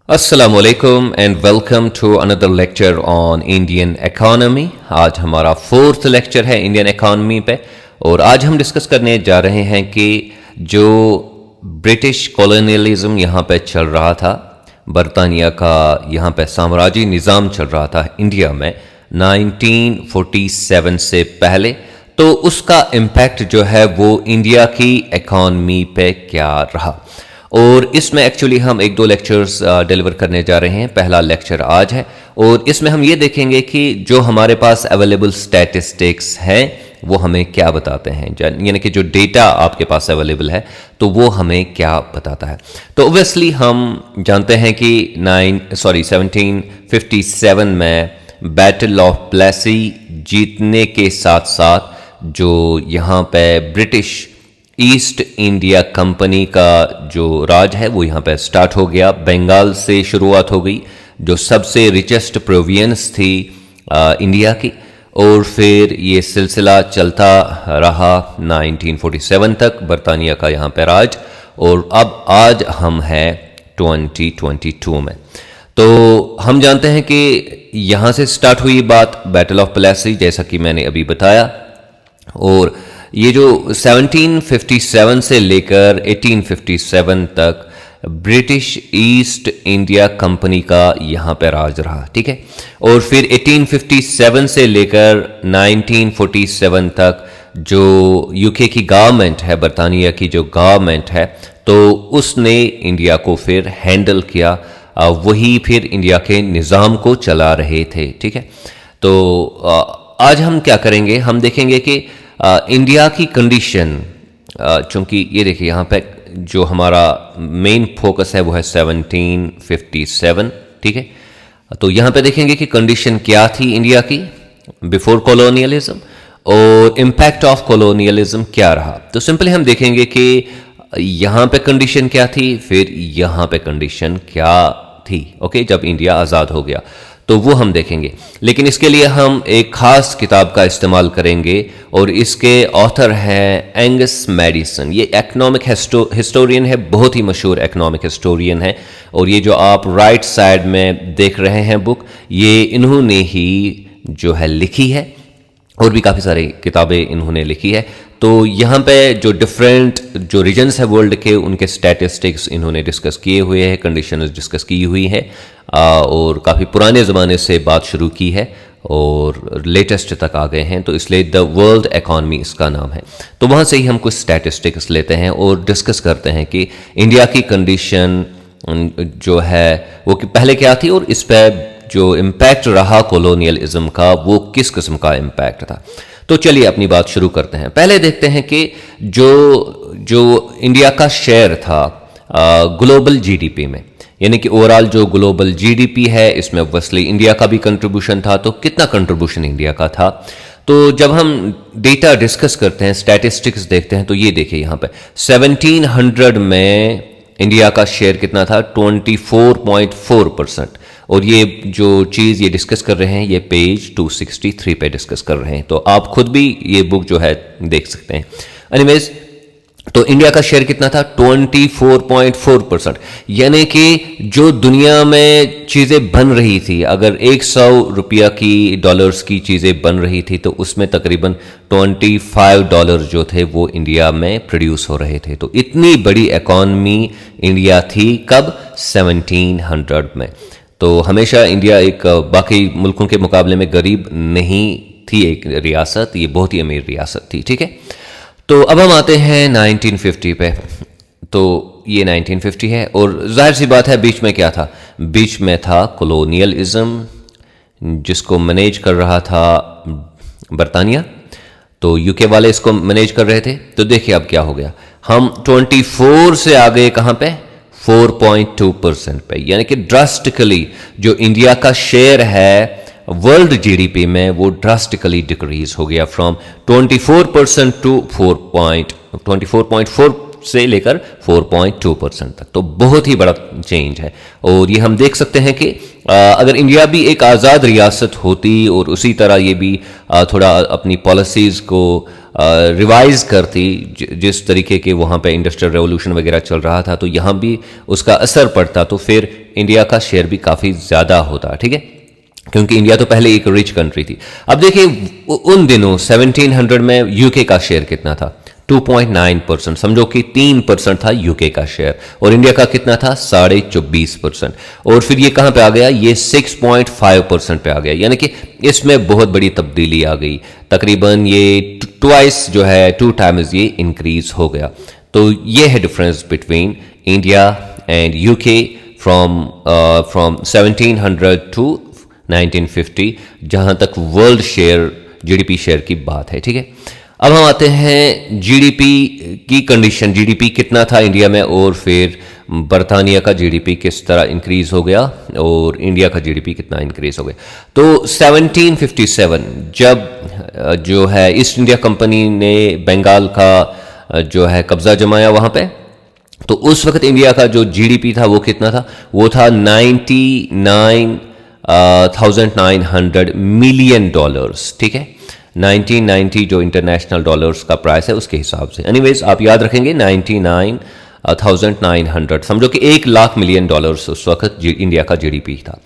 Assalamualaikum and welcome to another lecture on Indian economy। आज हमारा fourth lecture है Indian economy पे और आज हम डिस्कस करने जा रहे हैं कि जो ब्रिटिश कॉलोनियलिज्म यहाँ पे चल रहा था, बरतानिया का यहाँ पे साम्राज्य निज़ाम चल रहा था इंडिया में 1947 से पहले, तो उसका इम्पैक्ट जो है वो इंडिया की इकोनॉमी पे क्या रहा। और इसमें एक्चुअली हम एक दो लेक्चर्स डिलीवर करने जा रहे हैं। पहला लेक्चर आज है और इसमें हम ये देखेंगे कि जो हमारे पास अवेलेबल स्टैटिस्टिक्स हैं वो हमें क्या बताते हैं, यानी कि जो डेटा आपके पास अवेलेबल है तो वो हमें क्या बताता है। तो ओब्वियसली हम जानते हैं कि 1757 में बैटल ऑफ प्लेसी जीतने के साथ साथ जो यहाँ पे ब्रिटिश ईस्ट इंडिया कंपनी का जो राज है वो यहाँ पे स्टार्ट हो गया। बंगाल से शुरुआत हो गई जो सबसे रिचेस्ट प्रोविंस थी इंडिया की, और फिर ये सिलसिला चलता रहा 1947 तक बरतानिया का यहाँ पे राज, और अब आज हम हैं 2022 में। तो हम जानते हैं कि यहाँ से स्टार्ट हुई बात बैटल ऑफ प्लेसी, जैसा कि मैंने अभी बताया, और ये जो 1757 से लेकर 1857 तक ब्रिटिश ईस्ट इंडिया कंपनी का यहाँ पे राज रहा, ठीक है। और फिर 1857 से लेकर 1947 तक जो यूके की गवर्नमेंट है, बरतानिया की जो गवर्नमेंट है, तो उसने इंडिया को फिर हैंडल किया, वही फिर इंडिया के निज़ाम को चला रहे थे, ठीक है। तो आज हम क्या करेंगे, हम देखेंगे कि इंडिया की कंडीशन, चूंकि ये देखिए यहाँ पे जो हमारा मेन फोकस है वो है 1757, ठीक है। तो यहाँ पे देखेंगे कि कंडीशन क्या थी इंडिया की बिफोर कॉलोनियलिज्म और इम्पैक्ट ऑफ कॉलोनियलिज्म क्या रहा। तो सिंपली हम देखेंगे कि यहाँ पे कंडीशन क्या थी, फिर यहाँ पे कंडीशन क्या थी, ओके, जब इंडिया आज़ाद हो गया, तो वो हम देखेंगे। लेकिन इसके लिए हम एक खास किताब का इस्तेमाल करेंगे और इसके ऑथर हैं एंगस मैडिसन। ये इकोनॉमिक हिस्टोरियन है, बहुत ही मशहूर इकोनॉमिक हिस्टोरियन है, और ये जो आप राइट साइड में देख रहे हैं बुक, ये इन्होंने ही जो है लिखी है, और भी काफ़ी सारी किताबें इन्होंने लिखी है। तो यहाँ पे जो डिफरेंट जो रीजन्स है वर्ल्ड के, उनके स्टैटिस्टिक्स इन्होंने डिस्कस किए हुए हैं, कंडीशंस डिस्कस की हुई है, और काफ़ी पुराने ज़माने से बात शुरू की है और लेटेस्ट तक आ गए हैं, तो इसलिए द वर्ल्ड इकॉनमी इसका नाम है। तो वहाँ से ही हम कुछ स्टैटिस्टिक्स लेते हैं और डिस्कस करते हैं कि इंडिया की कंडीशन जो है वो पहले क्या थी और इस पर जो इम्पैक्ट रहा कॉलोनियलिज्म का वो किस किस्म का इम्पैक्ट था। तो चलिए अपनी बात शुरू करते हैं। पहले देखते हैं कि जो इंडिया का शेयर था ग्लोबल जीडीपी में, यानी कि ओवरऑल जो ग्लोबल जीडीपी है इसमें ऑब्वियसली इंडिया का भी कंट्रीब्यूशन था। तो कितना कंट्रीब्यूशन इंडिया का था, तो जब हम डेटा डिस्कस करते हैं, स्टैटिस्टिक्स देखते हैं, तो ये देखिए यहाँ पे 1700 में इंडिया का शेयर कितना था, 24.4%। और ये जो चीज़ ये डिस्कस कर रहे हैं ये पेज 263 पे डिस्कस कर रहे हैं, तो आप खुद भी ये बुक जो है देख सकते हैं। एनीवेज, तो इंडिया का शेयर कितना था, 24.4%, यानी कि जो दुनिया में चीज़ें बन रही थी, अगर 100 रुपया की डॉलर्स की चीज़ें बन रही थी तो उसमें तकरीबन $25 जो थे वो इंडिया में प्रोड्यूस हो रहे थे। तो इतनी बड़ी इकॉनमी इंडिया थी कब, 1700 में। तो हमेशा इंडिया एक बाकी मुल्कों के मुकाबले में गरीब नहीं थी एक रियासत, ये बहुत ही अमीर रियासत थी, ठीक है। तो अब हम आते हैं 1950 पे। तो ये 1950 है और जाहिर सी बात है बीच में क्या था, बीच में था कॉलोनियलिज्म जिसको मैनेज कर रहा था बरतानिया, तो यूके वाले इसको मैनेज कर रहे थे। तो देखिए अब क्या हो गया, हम 24 से आ गए कहाँ पे, 4.2% पे, यानी कि ड्रास्टिकली जो इंडिया का शेयर है वर्ल्ड जीडीपी में वो ड्रास्टिकली डिक्रीज हो गया फ्रॉम 24% टू 24.4 से लेकर 4.2% तक। तो बहुत ही बड़ा चेंज है, और ये हम देख सकते हैं कि अगर इंडिया भी एक आज़ाद रियासत होती और उसी तरह ये भी थोड़ा अपनी पॉलिसीज़ को रिवाइज करती, जिस तरीके के वहाँ पे इंडस्ट्रियल रेवोल्यूशन वगैरह चल रहा था, तो यहाँ भी उसका असर पड़ता, तो फिर इंडिया का शेयर भी काफ़ी ज़्यादा होता, ठीक है, क्योंकि इंडिया तो पहले एक रिच कंट्री थी। अब देखिए उन दिनों 1700 में यूके का शेयर कितना था, 2.9%, समझो कि 3% था यूके का शेयर, और इंडिया का कितना था, 24.5%। और फिर ये कहाँ पे आ गया, ये 6.5% पे आ गया, यानी कि इसमें बहुत बड़ी तब्दीली आ गई, तकरीबन ये ट्वाइस जो है, 2 टाइम्स ये इंक्रीज हो गया। तो ये है difference between India and UK from 1700 to 1950, जहां तक वर्ल्ड शेयर, जीडीपी शेयर की बात है, ठीक है। अब हम आते हैं जीडीपी की कंडीशन, जीडीपी कितना था इंडिया में, और फिर बरतानिया का जीडीपी किस तरह इंक्रीज हो गया, और इंडिया का जीडीपी कितना इंक्रीज हो गया। तो 1757 जब जो है ईस्ट इंडिया कंपनी ने बंगाल का जो है कब्जा जमाया वहां पे, तो उस वक्त इंडिया का जो जीडीपी था वो कितना था, वो था 99,900 मिलियन डॉलर्स, ठीक है, 1990 जो इंटरनेशनल डॉलर्स का प्राइस है उसके हिसाब से। एनीवेज आप याद रखेंगे 99,900, समझो कि 1 लाख मिलियन डॉलर्स उस वक्त इंडिया का जीडीपी था।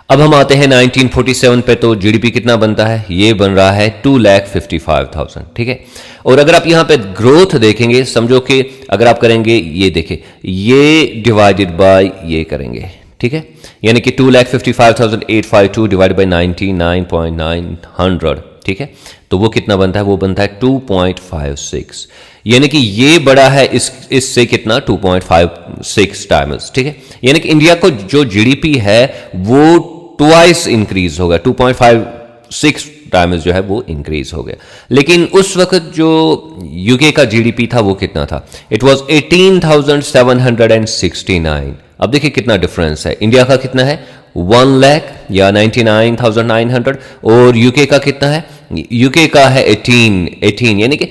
अब हम आते हैं 1947 पे, तो जीडीपी कितना बनता है, ये बन रहा है 2,55,000, ठीक है। और अगर आप यहाँ पे ग्रोथ देखेंगे, समझो कि अगर आप करेंगे, ये देखें, ये डिवाइडेड बाय ये करेंगे, ठीक है, यानी कि 2,55,852 डिवाइडेड बाय 99.900, ठीक है, तो वो कितना बनता है, वो बनता है 2.56, यानी कि ये बड़ा है इससे कितना, 2.56 टाइम्स, ठीक है, यानी कि इंडिया को जो जीडीपी है वो ट्वाइस इंक्रीज होगा, 2.56 टाइम्स जो है वो इंक्रीज हो गया। लेकिन उस वक्त जो यूके का जीडीपी था वो कितना था, इट वाज 18,769। अब देखिए कितना डिफरेंस है, इंडिया का कितना है 1 लाख या 99,900, और यूके का कितना है, यूके का है 18, यानी कि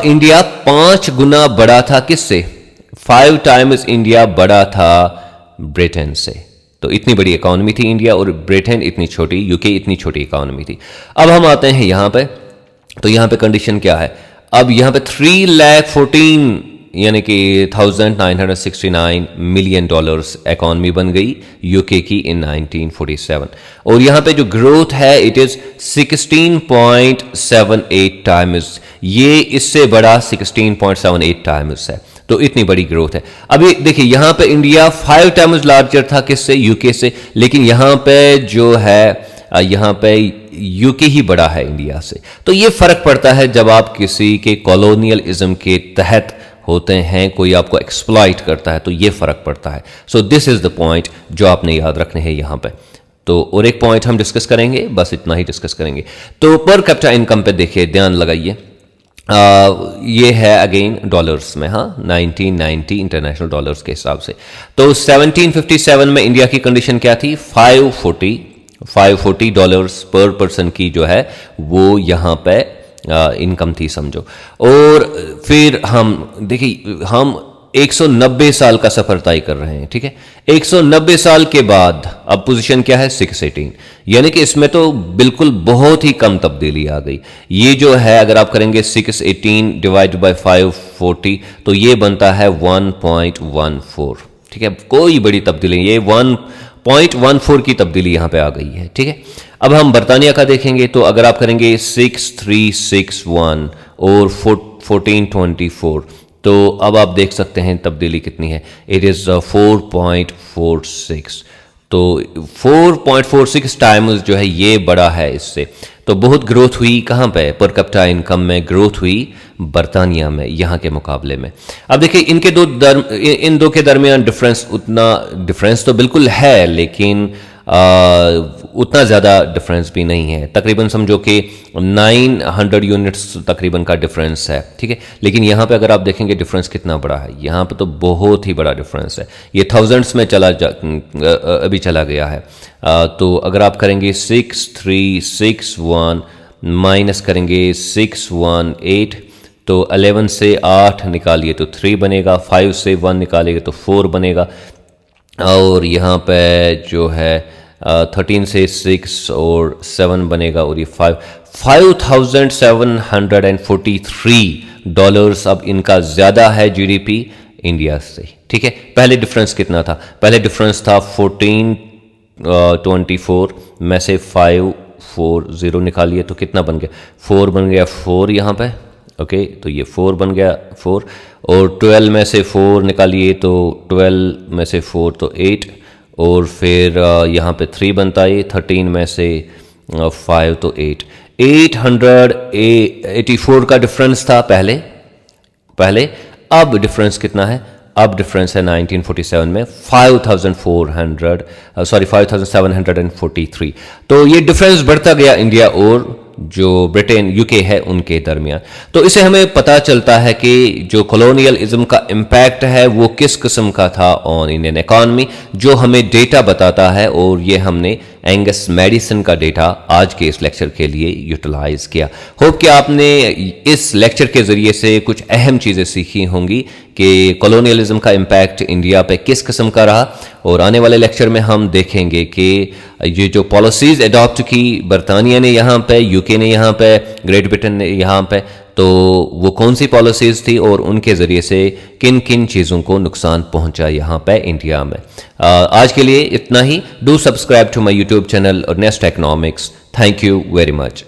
इंडिया 5 गुना बड़ा था किससे, 5 टाइम्स इंडिया बड़ा था ब्रिटेन से। तो इतनी बड़ी इकोनॉमी थी इंडिया, और ब्रिटेन इतनी छोटी, यूके इतनी छोटी इकोनॉमी थी। अब हम आते हैं यहां पे, तो यहां पे कंडीशन क्या है, अब यहां पे 3,14 यानी कि 1969 मिलियन डॉलर्स इकॉनमी बन गई यूके की इन 1947, और यहां पे जो ग्रोथ है इट इज 16.78 टाइम्स, ये इससे बड़ा 16.78 टाइम्स है, तो इतनी बड़ी ग्रोथ है। अभी देखिए यहां पे इंडिया 5 टाइम्स लार्जर था किससे, यूके से, लेकिन यहां पे जो है यहां पे यूके ही बड़ा है इंडिया से। तो ये फर्क पड़ता है जब आप किसी के कॉलोनियलिज्म के तहत होते हैं, कोई आपको एक्सप्लॉइट करता है, तो ये फर्क पड़ता है। So this is the point जो आपने याद रखने हैं यहां पे। तो और एक पॉइंट हम डिस्कस करेंगे, बस इतना ही डिस्कस करेंगे। तो पर कैपिटा इनकम पे देखिए, ध्यान लगाइए, ये है अगेन डॉलर्स में, हाँ 1990 इंटरनेशनल डॉलर्स के हिसाब से। तो 1757 में इंडिया की कंडीशन क्या थी, 540 डॉलर्स पर पर्सन की जो है वो यहाँ पे इनकम थी समझो। और फिर हम देखिए हम 190 साल का सफर तय कर रहे हैं, ठीक है, 190 साल के बाद अब पोजीशन क्या है 618, यानी कि इसमें तो बिल्कुल बहुत ही कम तब्दीली आ गई। ये जो है अगर आप करेंगे 618 डिवाइड बाय 540 तो ये बनता है 1.14, ठीक है, कोई बड़ी तब्दीली, ये 1.14 की तब्दीली यहां पे आ गई है, ठीक है। अब हम बरतानिया का देखेंगे, तो अगर आप करेंगे 6361 और 1424, तो अब आप देख सकते हैं तब्दीली कितनी है, इट इज़ 4.46, तो 4.46 टाइम्स जो है ये बड़ा है इससे। तो बहुत ग्रोथ हुई कहाँ पे, पर कैपिटा इनकम में ग्रोथ हुई बरतानिया में यहाँ के मुकाबले में। अब देखिए इन दो के दरमियान डिफरेंस तो बिल्कुल है, लेकिन उतना ज़्यादा डिफरेंस भी नहीं है, तकरीबन समझो कि 900 यूनिट्स तकरीबन का डिफरेंस है, ठीक है। लेकिन यहाँ पे अगर आप देखेंगे डिफरेंस कितना बड़ा है, यहाँ पे तो बहुत ही बड़ा डिफरेंस है, ये थाउजेंड्स में अभी चला गया है। तो अगर आप करेंगे 6361 माइनस करेंगे 618, तो 11 से 8 निकालिए तो 3 बनेगा, 5 से 1 निकालिएगा तो 4 बनेगा, और यहाँ पे जो है 13 से 6 और 7 बनेगा, और ये 5,743 डॉलर्स अब इनका ज़्यादा है जीडीपी इंडिया से, ठीक है। पहले डिफरेंस कितना था? पहले डिफरेंस था 1424 में से 540 निकालिए तो कितना बन गया? 4 बन गया, 4 यहाँ पे, ओके, तो ये 4 बन गया 4, और 12 में से 4 निकालिए तो 12 में से 4 तो 8, और फिर यहाँ पे 3 बनता है, 13 में से 5 तो 8, 884 का डिफरेंस था पहले। अब डिफरेंस कितना है? अब डिफरेंस है 1947 में 5743। तो ये डिफरेंस बढ़ता गया इंडिया और जो ब्रिटेन यूके है उनके दरमियान। तो इसे हमें पता चलता है कि जो कॉलोनियलिज्म का इम्पैक्ट है वो किस किस्म का था ऑन इंडियन इकॉनमी, जो हमें डेटा बताता है, और ये हमने एंगस मेडिसन का डेटा आज के इस लेक्चर के लिए यूटिलाइज किया। होप कि आपने इस लेक्चर के ज़रिए से कुछ अहम चीज़ें सीखी होंगी कि कॉलोनियलिज्म का इम्पैक्ट इंडिया पे किस किस्म का रहा, और आने वाले लेक्चर में हम देखेंगे कि ये जो पॉलिसीज़ अडॉप्ट की बरतानिया ने यहाँ पे, यूके ने यहाँ पे, ग्रेट ब्रिटेन ने यहाँ पे, तो वो कौन सी पॉलिसीज़ थी और उनके ज़रिए से किन किन चीज़ों को नुकसान पहुंचा यहाँ पे इंडिया में। आज के लिए इतना ही। Do subscribe to my YouTube channel Nest Economics. Thank you very much.